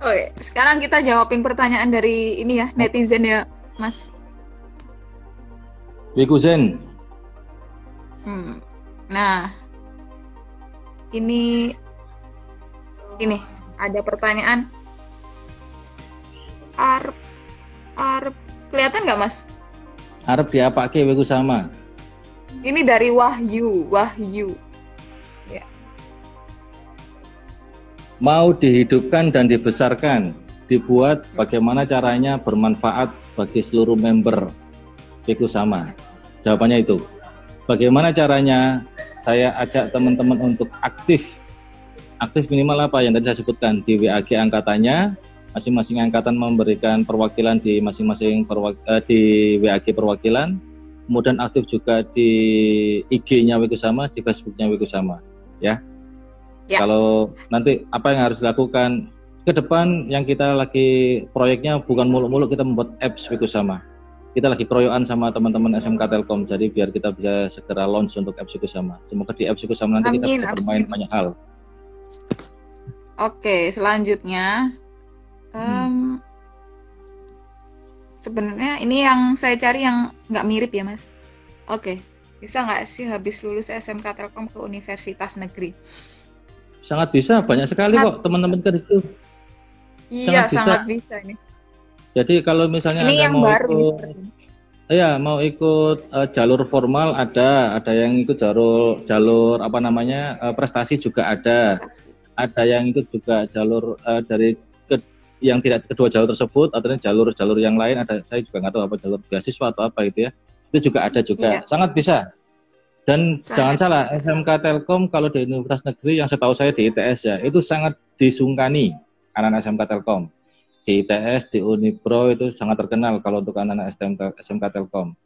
Oke, sekarang kita jawabin pertanyaan dari ini ya, netizen ya, Mas. Wikuzen. Hmm. Nah, ini ada pertanyaan. Arep, arep, kelihatan nggak, Mas? Arep diapake wiku sama. Ini dari Wahyu, Wahyu. Ya. Mau dihidupkan dan dibesarkan, dibuat bagaimana caranya bermanfaat bagi seluruh member wiku sama. Jawabannya itu. Bagaimana caranya? Saya ajak teman-teman untuk aktif. Aktif minimal apa yang tadi saya sebutkan di WAG angkatannya. Masing-masing angkatan memberikan perwakilan di masing-masing di WAG perwakilan, kemudian aktif juga di IG-nya Wiku Sama, di Facebook-nya Wiku Sama, ya. Kalau nanti apa yang harus dilakukan ke depan, yang kita lagi proyeknya bukan muluk-muluk kita membuat apps Wiku Sama. Kita lagi keroyokan sama teman-teman SMK Telkom, jadi biar kita bisa segera launch untuk apps Wiku Sama. Semoga di apps Wiku Sama nanti kita bisa bermain banyak hal. Oke, selanjutnya. Sebenarnya ini yang saya cari yang nggak mirip ya, Mas. Oke, bisa nggak sih habis lulus SMK Telkom ke universitas negeri? Sangat bisa, banyak sekali kok teman-teman ke situ. Iya, sangat bisa ini. Jadi kalau misalnya ini Anda yang mau baru ikut, mau ikut jalur formal ada yang ikut jalur apa namanya prestasi juga ada yang ikut juga jalur dari yang tidak kedua jalur tersebut, atau jalur yang lain ada, saya juga nggak tahu apa jalur beasiswa atau apa itu ya, itu juga ada juga, sangat bisa. Dan jangan salah, SMK Telkom kalau di universitas negeri yang setahu saya di ITS ya, itu sangat disungkani anak-anak SMK Telkom. Di ITS, di Unipro itu sangat terkenal kalau untuk anak-anak SMK Telkom.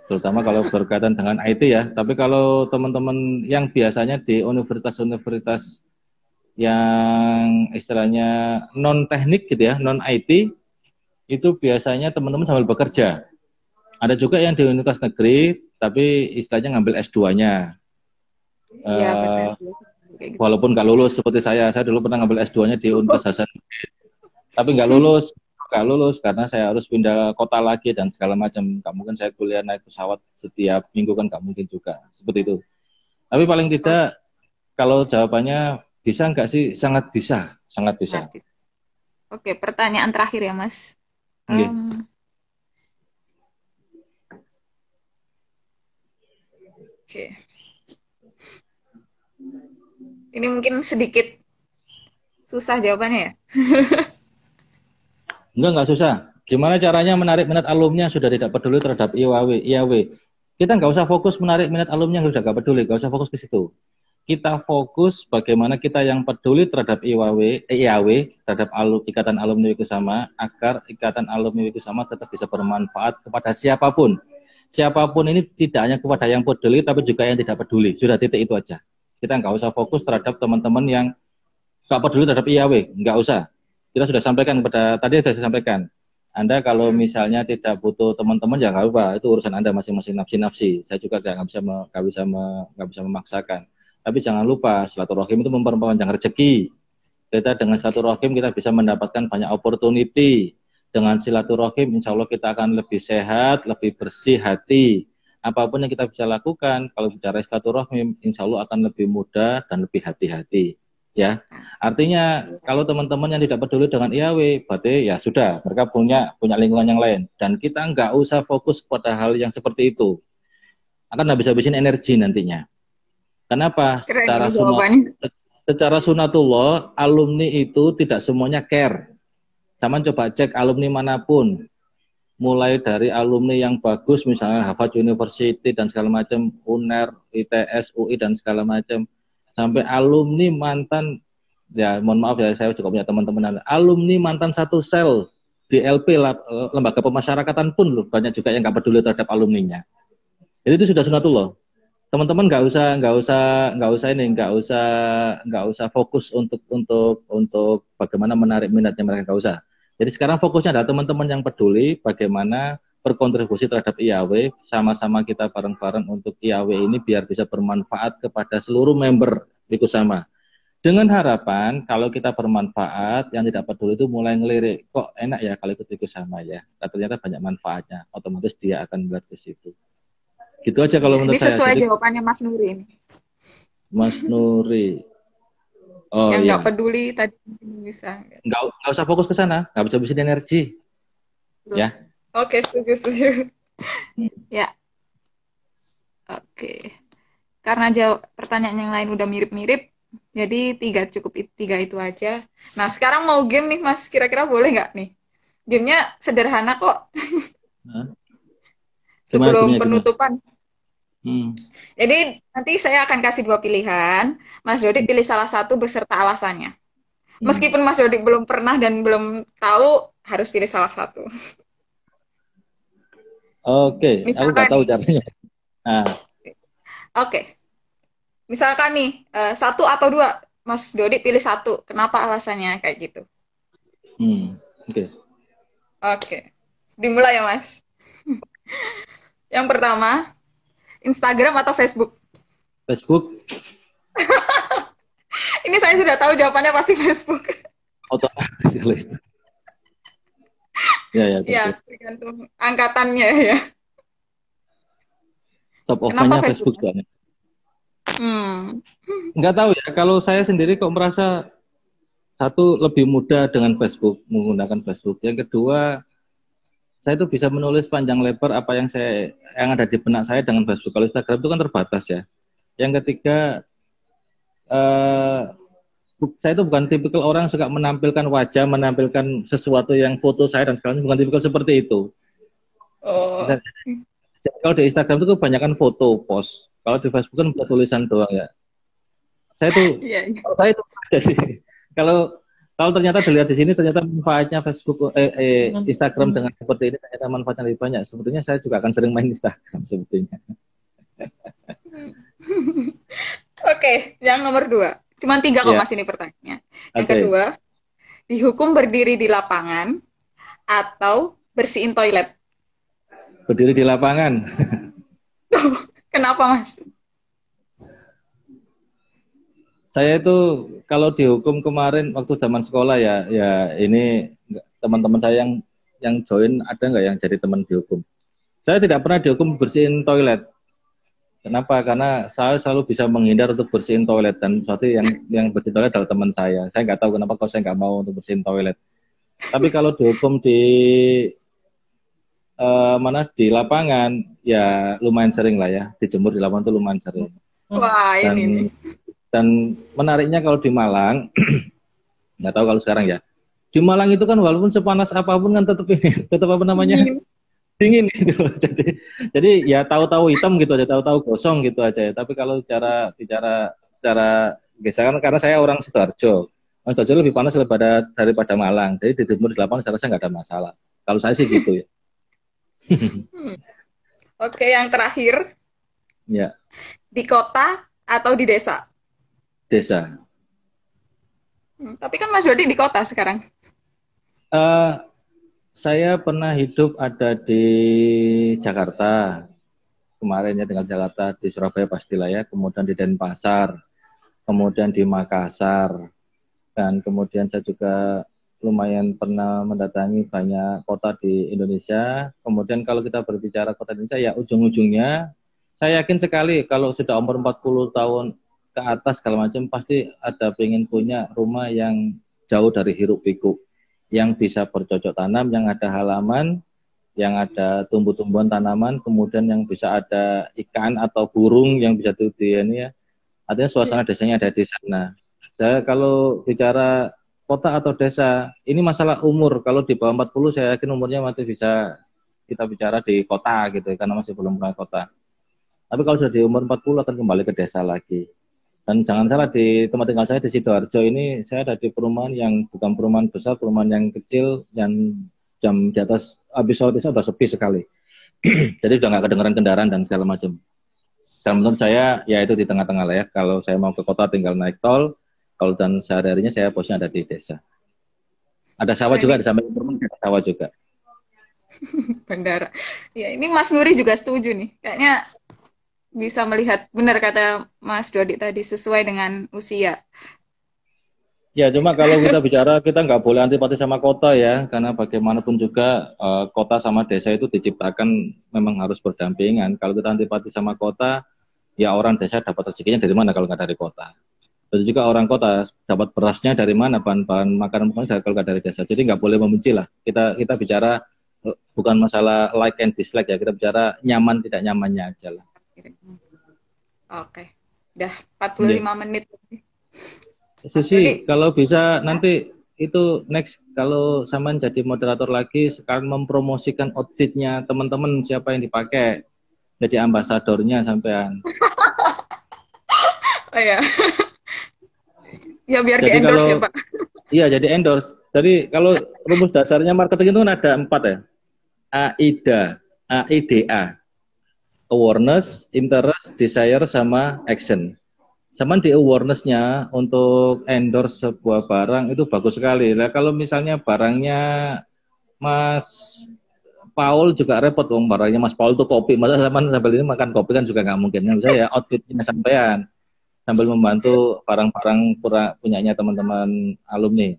Terutama kalau berkaitan dengan IT ya. Tapi kalau teman-teman yang biasanya di universitas-universitas yang istilahnya non teknik gitu ya, non IT, itu biasanya teman-teman sambil bekerja. Ada juga yang di universitas negeri tapi istilahnya ngambil S2-nya. Iya, betul. Walaupun nggak lulus seperti saya dulu pernah ngambil S2-nya di Universitas Hasanuddin, tapi nggak lulus karena saya harus pindah kota lagi dan segala macam. Nggak mungkin saya kuliah naik pesawat setiap minggu, kan nggak mungkin juga seperti itu. Tapi paling tidak kalau jawabannya bisa nggak sih? Sangat bisa, sangat bisa. Oke, pertanyaan terakhir ya, Mas. Oke. Ini mungkin sedikit susah jawabannya ya? Enggak susah. Gimana caranya menarik minat alumni yang sudah tidak peduli terhadap IAW? Kita nggak usah fokus menarik minat alumni yang sudah nggak peduli, nggak usah fokus ke situ. Kita fokus bagaimana kita yang peduli terhadap IAW terhadap ikatan alumni Wiku Sama, agar ikatan alumni Wiku Sama tetap bisa bermanfaat kepada siapapun. Siapapun ini tidak hanya kepada yang peduli, tapi juga yang tidak peduli. Sudah, titik itu aja. Kita nggak usah fokus terhadap teman-teman yang nggak peduli terhadap IAW, nggak usah. Kita sudah sampaikan tadi sudah saya sampaikan. Anda kalau misalnya tidak butuh teman-teman ya nggak apa, itu urusan Anda masing-masing, nafsi-nafsi. Saya juga nggak bisa memaksakan. Tapi jangan lupa, silaturahim itu memperpanjang rezeki. Kita dengan silaturahim kita bisa mendapatkan banyak opportunity. Dengan silaturahim insya Allah kita akan lebih sehat, lebih bersih hati. Apapun yang kita bisa lakukan, kalau bicara silaturahim insya Allah akan lebih mudah dan lebih hati-hati. Ya, artinya kalau teman-teman yang tidak peduli dengan IAW, berarti ya sudah, mereka punya lingkungan yang lain. Dan kita nggak usah fokus pada hal yang seperti itu. Akan habis-habisin energi nantinya. Kenapa? Secara sunatullah, alumni itu tidak semuanya care. Sama coba cek alumni manapun, mulai dari alumni yang bagus, misalnya Harvard University dan segala macam, UNER, ITS, UI dan segala macam, sampai alumni mantan, ya mohon maaf ya saya juga punya teman-teman, alumni mantan satu sel di LP, lembaga pemasyarakatan pun loh, banyak juga yang nggak peduli terhadap alumninya. Jadi itu sudah sunatullah. Teman-teman nggak usah fokus untuk bagaimana menarik minatnya mereka, nggak usah. Jadi sekarang fokusnya adalah teman-teman yang peduli bagaimana berkontribusi terhadap IAW, sama-sama kita bareng-bareng untuk IAW ini biar bisa bermanfaat kepada seluruh member Wiku Sama. Dengan harapan kalau kita bermanfaat, yang tidak peduli itu mulai ngelirik, kok enak ya kalau ikut sama ya. Nah, ternyata banyak manfaatnya, otomatis dia akan melihat ke situ. Gitu aja Iya, kalau ini menurut saya. sesuai Jadi jawabannya Mas Nuri ini. Mas Nuri, oh Yang nggak ya, peduli tadi bisa. nggak usah fokus ke sana, nggak bisa habisin energi, ya. Oke, setuju, setuju. Hmm. Ya, oke. Karena jawab pertanyaan yang lain udah mirip-mirip, jadi cukup tiga itu aja. Nah, sekarang mau game nih, Mas. Kira-kira boleh nggak nih? Gamenya sederhana kok. Nah, gimana Sebelum gamenya gimana? penutupan. Hmm. Jadi nanti saya akan kasih dua pilihan. Mas Dodi pilih salah satu beserta alasannya. Hmm. Meskipun Mas Dodi belum pernah dan belum tahu, harus pilih salah satu. Oke, aku Misalkan nggak tahu nih, caranya. Nah, oke. Misalkan nih, satu atau dua, Mas Dodi pilih satu. Kenapa alasannya kayak gitu? oke. Oke. Dimulai ya, Mas. Yang pertama, Instagram atau Facebook? Facebook Ini saya sudah tahu jawabannya pasti Facebook. otomatis kalau itu. Ya, ya, Ya, betul. tergantung angkatannya ya. Top of Kenapa mind-nya Facebook? Facebook soalnya. Hmm. Nggak tahu ya, kalau saya sendiri kok merasa satu lebih mudah dengan Facebook, menggunakan Facebook. Yang kedua, saya itu bisa menulis panjang lebar apa yang ada di benak saya dengan Facebook. Kalau Instagram itu kan terbatas ya. Yang ketiga, eh, saya itu bukan tipikal orang yang suka menampilkan wajah, menampilkan sesuatu yang foto saya dan segala bukan tipikal seperti itu. Oh. Jadi kalau di Instagram itu kebanyakan foto, post. Kalau di Facebook kan buat tulisan doang ya. Saya tuh, Iya, iya. kalau saya itu ada sih. Kalau kalau ternyata dilihat di sini ternyata manfaatnya Facebook, Instagram dengan seperti ini ternyata manfaatnya lebih banyak. Sebetulnya saya juga akan sering main Instagram sebetulnya. Oke, yang nomor dua. Cuma tiga kok Ya, Mas ini pertanyaannya. Yang oke. kedua, dihukum berdiri di lapangan atau bersihin toilet. Berdiri di lapangan. Kenapa Mas? Saya itu kalau dihukum kemarin waktu zaman sekolah ya, ya ini teman-teman saya yang join ada nggak yang jadi teman dihukum? Saya tidak pernah dihukum bersihin toilet. Kenapa? Karena saya selalu bisa menghindar untuk bersihin toilet dan suatu yang bersihin toilet adalah teman saya. Saya nggak tahu kenapa kalau saya nggak mau untuk bersihin toilet. Tapi kalau dihukum mana di lapangan ya lumayan sering lah ya, dijemur di lapangan itu lumayan sering. Wah, Dan ini nih. dan menariknya kalau di Malang, nggak tahu kalau sekarang ya. Di Malang itu kan walaupun sepanas apapun kan tetap ini, tetap apa namanya dingin gitu. Jadi ya tahu-tahu hitam gitu aja, tahu-tahu gosong gitu aja ya. Tapi kalau bicara secara gesekan karena saya orang Sidoarjo. Orang Sidoarjo lebih panas daripada Malang. Jadi di timur di lapangan saya rasa nggak ada masalah. Kalau saya sih gitu ya. Oke, yang terakhir, Ya, di kota atau di desa? desa. Tapi kan Mas Dodi di kota sekarang. Eh saya pernah hidup ada di Jakarta. Kemarin ya tinggal di Jakarta, di Surabaya pastilah ya, kemudian di Denpasar, kemudian di Makassar, dan kemudian saya juga lumayan pernah mendatangi banyak kota di Indonesia. Kemudian kalau kita berbicara kota Indonesia, ya ujung-ujungnya saya yakin sekali kalau sudah umur 40 tahun ke atas segala macam pasti ada pengen punya rumah yang jauh dari hiruk pikuk, yang bisa bercocok tanam, yang ada halaman, yang ada tumbuh-tumbuhan tanaman, kemudian yang bisa ada ikan atau burung yang bisa ini ya. Artinya suasana desanya ada di sana. Saya kalau bicara kota atau desa, ini masalah umur. Kalau di bawah 40 saya yakin umurnya masih bisa kita bicara di kota gitu karena masih belum pernah kota. Tapi kalau sudah di umur 40 akan kembali ke desa lagi. Dan jangan salah di tempat tinggal saya di Sidoarjo ini saya ada di perumahan yang bukan perumahan besar, perumahan yang kecil yang jam di atas habis sholat isya sudah sepi sekali. Jadi sudah nggak kedengeran kendaraan dan segala macam. Dan menurut saya ya itu di tengah-tengah lah ya. Kalau saya mau ke kota tinggal naik tol, kalau dan sehari-harinya saya posnya ada di desa. Ada Wah, sawah juga, ini ada samping perumahan ada sawah juga. bandara. Ya, ini Mas Nuri juga setuju nih. Kayaknya bisa melihat benar kata Mas Dodi tadi sesuai dengan usia. Ya, cuma kalau kita bicara, kita nggak boleh antipati sama kota ya, karena bagaimanapun juga kota sama desa itu diciptakan memang harus berdampingan. Kalau kita antipati sama kota, ya orang desa dapat rezekinya dari mana kalau nggak dari kota. Dan juga orang kota dapat berasnya dari mana, bahan-bahan makanan kalau nggak dari desa. Jadi nggak boleh membenci lah. Kita bicara bukan masalah like and dislike ya, kita bicara nyaman tidak nyamannya aja lah. Oke. Udah 45 Ya. menit. Susi, kalau bisa nanti itu next kalau Saman jadi moderator lagi sekarang mempromosikan outfitnya teman-teman siapa yang dipakai jadi ambasadornya sampean. Oh ya. Ya biar Jadi di-endorse kalau ya, Pak. iya jadi endorse. Jadi kalau rumus dasarnya marketing itu kan ada 4 ya. AIDA, AIDA, awareness, interest, desire, sama action. Sama di awareness-nya untuk endorse sebuah barang itu bagus sekali. Nah, kalau misalnya barangnya Mas Paul juga repot dong, barangnya Mas Paul tuh kopi. Masa sampai ini makan kopi kan juga nggak mungkin. Nah, misalnya ya outfitnya sampean sambil membantu barang-barang punyanya teman-teman alumni.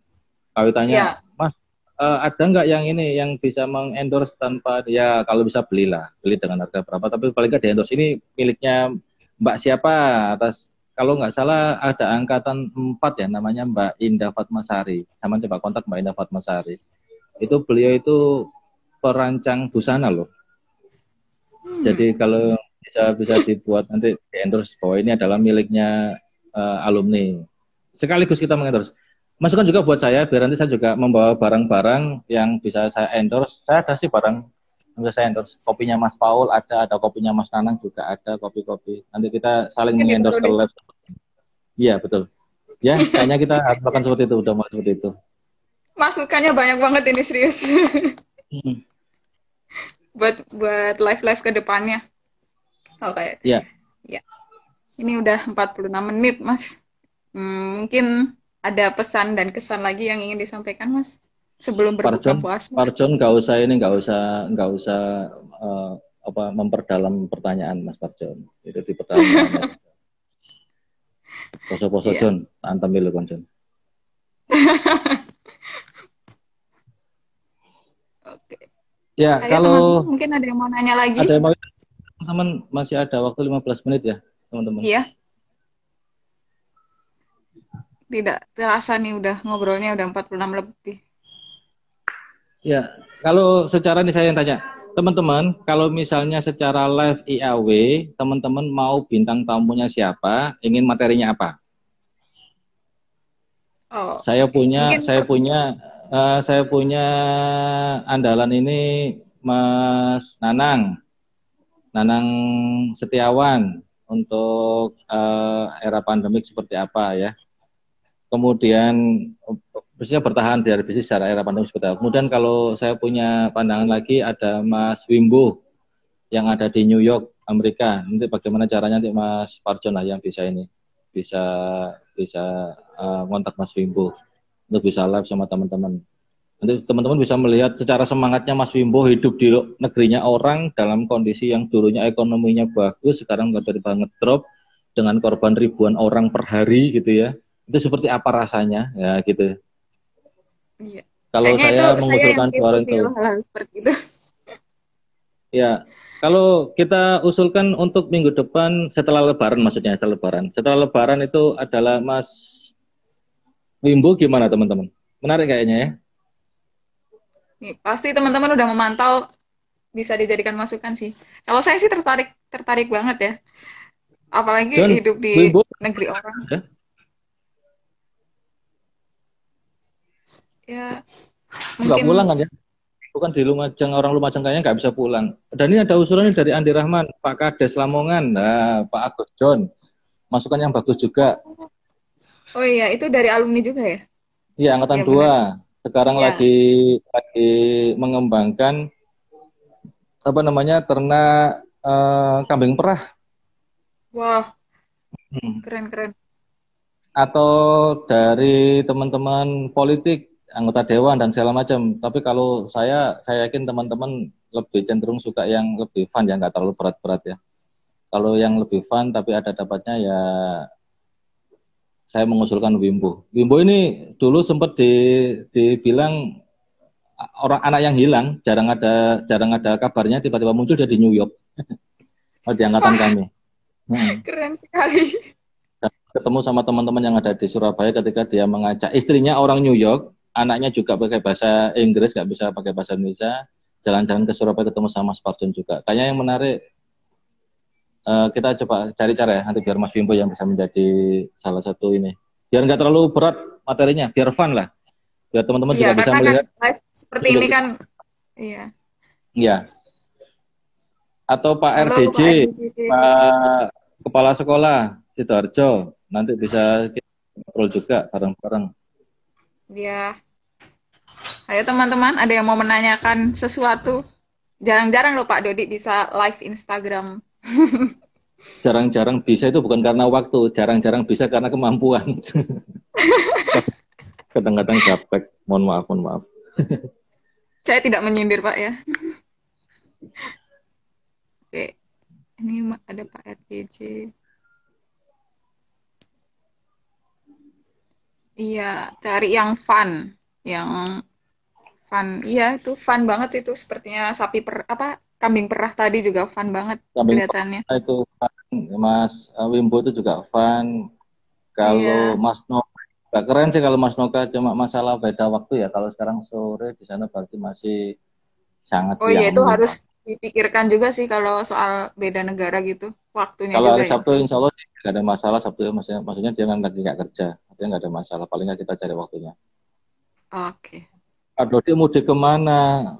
Kalau ditanya, Ya. Mas, ada nggak yang ini yang bisa mengendorse tanpa ya kalau bisa belilah, beli dengan harga berapa, tapi paling nggak di endorse ini miliknya Mbak siapa atas kalau nggak salah ada angkatan 4 ya namanya Mbak Indah Fatmasari. Sama coba kontak Mbak Indah Fatmasari. Itu beliau itu perancang busana loh. Jadi kalau bisa dibuat nanti di endorse bahwa ini adalah miliknya alumni. Sekaligus kita mengendorse. Masukan juga buat saya, biar nanti saya juga membawa barang-barang yang bisa saya endorse. Saya ada sih barang yang bisa saya endorse. Kopinya Mas Paul ada kopinya Mas Nanang juga ada kopi-kopi. Nanti kita saling mengendorse ke lab. Iya, betul. Ya, kayaknya kita harus melakukan seperti itu, udah mulai seperti itu. Masukannya banyak banget ini serius. buat live ke depannya. Oke. Ya. Ya. Ini udah 46 menit, Mas. Mungkin ada pesan dan kesan lagi yang ingin disampaikan, Mas, sebelum berbuka puasa. Parjon nggak usah memperdalam pertanyaan Mas Parjon. Itu di pertanyaannya. Poso-poso John, antem dulu kan John. Oke. Ya, ayo, kalau teman-teman, mungkin ada yang mau nanya lagi. Ada yang mau, teman-teman masih ada waktu 15 menit ya, teman-teman. Iya. Tidak terasa nih udah ngobrolnya udah 46 lebih. Ya, kalau secara nih saya yang tanya, teman-teman, kalau misalnya secara live IAW, teman-teman mau bintang tamunya siapa, ingin materinya apa? Oh, Saya punya, mungkin saya punya andalan ini Mas Nanang Setiawan untuk era pandemik seperti apa ya. Kemudian mestinya bertahan dari bisnis secara era pandemi seperti apa. Kemudian kalau saya punya pandangan lagi ada Mas Wimbo yang ada di New York, Amerika. Nanti bagaimana caranya nanti Mas Parjon lah yang bisa kontak Mas Wimbo untuk bisa live sama teman-teman. Nanti teman-teman bisa melihat secara semangatnya Mas Wimbo hidup di negerinya orang dalam kondisi yang dulunya ekonominya bagus, sekarang tiba-tiba ngedrop dengan korban ribuan orang per hari gitu ya. Itu seperti apa rasanya ya gitu. Iya. Kalau saya mengusulkan suara itu hal seperti itu. ya, kalau kita usulkan untuk minggu depan setelah Lebaran, maksudnya setelah Lebaran itu adalah Mas Wimbo, gimana teman-teman? Menarik kayaknya ya. Nih, pasti teman-teman udah memantau, bisa dijadikan masukan sih. Kalau saya sih tertarik banget ya. Apalagi John, hidup di Wimbo, negeri orang. Ya, nggak mungkin pulang kan ya? Bukan di Lumajang, orang Lumajang kayaknya nggak bisa pulang. Dan ini ada usulan dari Andi Rahman, Pak Kades Lamongan, nah, Pak Agus John, masukan yang bagus juga. Oh iya, itu dari alumni juga ya? Iya, angkatan Ya, 2. benar. Sekarang Ya. lagi mengembangkan apa namanya ternak kambing perah. Wah, keren. Atau dari teman-teman politik, anggota dewan dan segala macam. Tapi kalau saya yakin teman-teman lebih cenderung suka yang lebih fun ya, nggak terlalu berat-berat ya. Kalau yang lebih fun tapi ada dapatnya ya saya mengusulkan Wimbo. Wimbo ini dulu sempat dibilang orang anak yang hilang, jarang ada kabarnya, tiba-tiba muncul dia di New York. Di angkatan Wah, kami. keren sekali. Dan ketemu sama teman-teman yang ada di Surabaya ketika dia mengajak istrinya orang New York, anaknya juga pakai bahasa Inggris, nggak bisa pakai bahasa Indonesia, jalan-jalan ke Surabaya ketemu sama Sparjun juga. Kayaknya yang menarik, kita coba cari cara ya, nanti biar Mas Wimbo yang bisa menjadi salah satu ini. Biar nggak terlalu berat materinya, biar fun lah. Biar teman-teman Iya, juga bisa karena kan melihat. live seperti ini kan, iya. Iya. Atau Pak Halo RDJ, Pak RDJ. Pak Kepala Sekolah Sidoarjo, nanti bisa kita ngobrol juga bareng-bareng. Ya, ayo teman-teman, ada yang mau menanyakan sesuatu? Jarang-jarang loh Pak Dodi bisa live Instagram. Jarang-jarang bisa itu bukan karena waktu, jarang-jarang bisa karena kemampuan. Kadang-kadang gaptek, mohon maaf. Saya tidak menyindir Pak ya. Oke, ini ada Pak RDJ. Iya, cari yang fun, yang fun. Iya, itu fun banget itu. Sepertinya kambing perah tadi juga fun banget Samping kelihatannya. itu fun, Mas Wimbo itu juga fun. Kalau Iya. Mas Noka, gak keren sih kalau Mas Noka, cuma masalah beda waktu ya. Kalau sekarang sore di sana berarti masih sangat Oh iya, siang itu mungkin. harus dipikirkan juga sih kalau soal beda negara gitu, waktunya Kalau juga hari ya. Sabtu insya Allah nggak ada masalah. Sabtu maksudnya dia kan lagi nggak kerja, artinya nggak ada masalah. Paling nggak kita cari waktunya. Oke. Aduh, dia mudik kemana?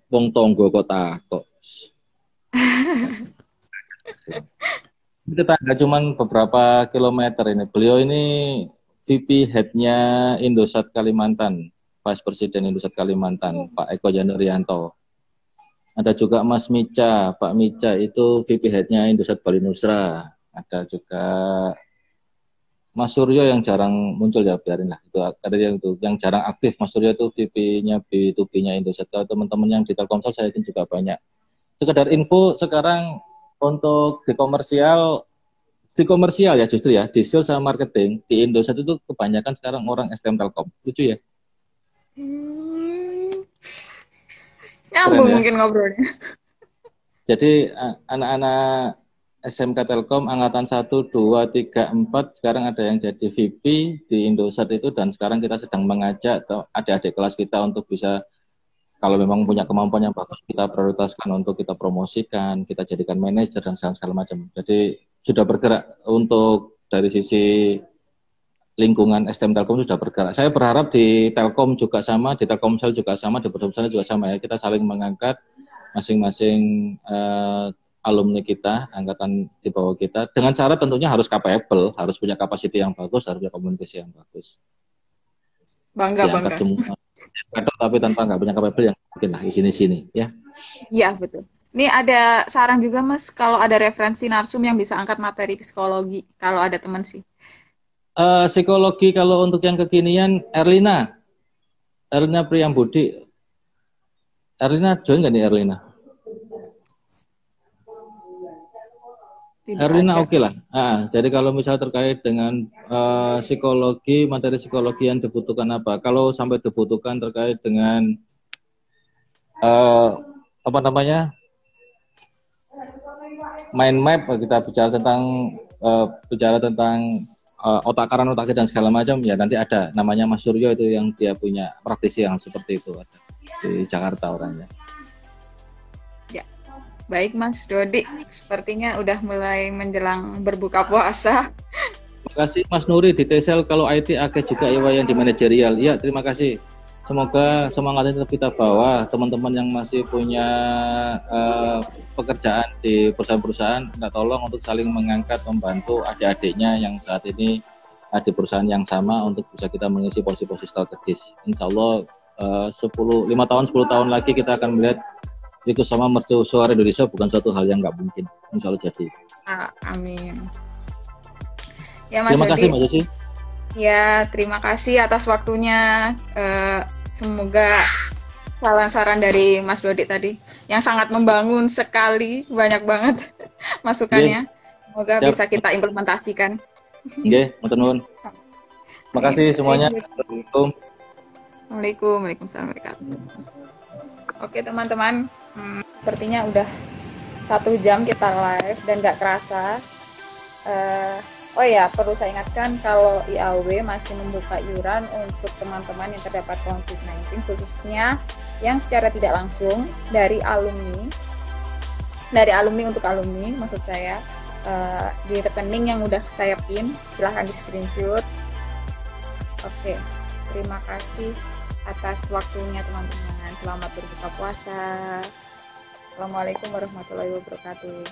Wong tonggo kota kok. Kita nggak cuma beberapa kilometer ini. Beliau ini VP Head-nya Indosat Kalimantan, Vice Presiden Indosat Kalimantan, Pak Eko Januryanto. Ada juga Mas Mica, Pak Mica itu VP Head-nya Indosat Bali Nusra. Ada juga Mas Suryo yang jarang muncul ya, biarin lah. Itu ada yang jarang aktif. Mas Suryo itu VP-nya B2B-nya Indosat. Kalau teman-teman yang di Telkomsel saya yakin juga banyak. Sekedar info sekarang untuk di komersial ya justru ya, di sales sama marketing di Indosat itu kebanyakan sekarang orang STM Telkom. Lucu ya? Hmm, Keren nyambung ya. mungkin ngobrolnya. Jadi anak-anak SMK Telkom angkatan 1, 2, 3, 4 sekarang ada yang jadi VP di Indosat itu, dan sekarang kita sedang mengajak adik-adik kelas kita untuk bisa, kalau memang punya kemampuan yang bagus, kita prioritaskan untuk kita promosikan, kita jadikan manajer dan segala macam. Jadi sudah bergerak untuk dari sisi lingkungan STM Telkom sudah bergerak. Saya berharap di Telkom juga sama, di Telkomsel juga sama, di Telkomsel juga sama ya. Kita saling mengangkat masing-masing alumni kita, angkatan di bawah kita, dengan syarat tentunya harus capable, harus punya kapasiti yang bagus, harus punya komunikasi yang bagus. Diangkat Bangga. semua, tapi tanpa nggak punya capable yang mungkin lah di sini ya. Iya, betul. Ini ada saran juga, Mas, kalau ada referensi narsum yang bisa angkat materi psikologi, kalau ada teman sih. Psikologi kalau untuk yang kekinian, Erlina Priyambudi. Erlina join nggak nih Erlina? Tidak Erlina ada. oke lah. Jadi kalau misalnya terkait dengan psikologi, materi psikologi yang dibutuhkan apa? Kalau sampai dibutuhkan terkait dengan apa namanya, mind map, kita bicara tentang otak kanan, otak dan segala macam, ya nanti ada namanya Mas Suryo itu yang dia punya praktisi yang seperti itu, ada di Jakarta orangnya. Ya, baik Mas Dodi, sepertinya udah mulai menjelang berbuka puasa. Terima kasih Mas Nuri di Tesel, kalau IT agak juga ya yang di manajerial. Iya, terima kasih. Semoga semangatnya tetap kita bawa, teman-teman yang masih punya pekerjaan di perusahaan-perusahaan, minta tolong untuk saling mengangkat, membantu adik-adiknya yang saat ini di perusahaan yang sama untuk bisa kita mengisi posisi-posisi strategis. Insya Allah 5 tahun, 10 tahun lagi kita akan melihat ikut sama mercusuar Indonesia bukan suatu hal yang nggak mungkin. Insya Allah jadi. Amin. Ya Mas Terima Dodi. kasih Mbak Desi. Ya, terima kasih atas waktunya. Semoga saran-saran dari Mas Dodi tadi yang sangat membangun sekali, banyak banget masukannya. Semoga bisa kita implementasikan. Nggih, matur nuwun. Makasih semuanya. Assalamualaikum. Waalaikumsalam warahmatullahi wabarakatuh. Oke teman-teman, sepertinya udah 1 jam kita live dan nggak kerasa. Oh ya, perlu saya ingatkan kalau IAW masih membuka iuran untuk teman-teman yang terdapat COVID-19, khususnya yang secara tidak langsung dari alumni untuk alumni, maksud saya di rekening yang udah saya pin, silahkan di screenshot. Oke, terima kasih atas waktunya teman-teman. Selamat berbuka puasa. Assalamualaikum warahmatullahi wabarakatuh.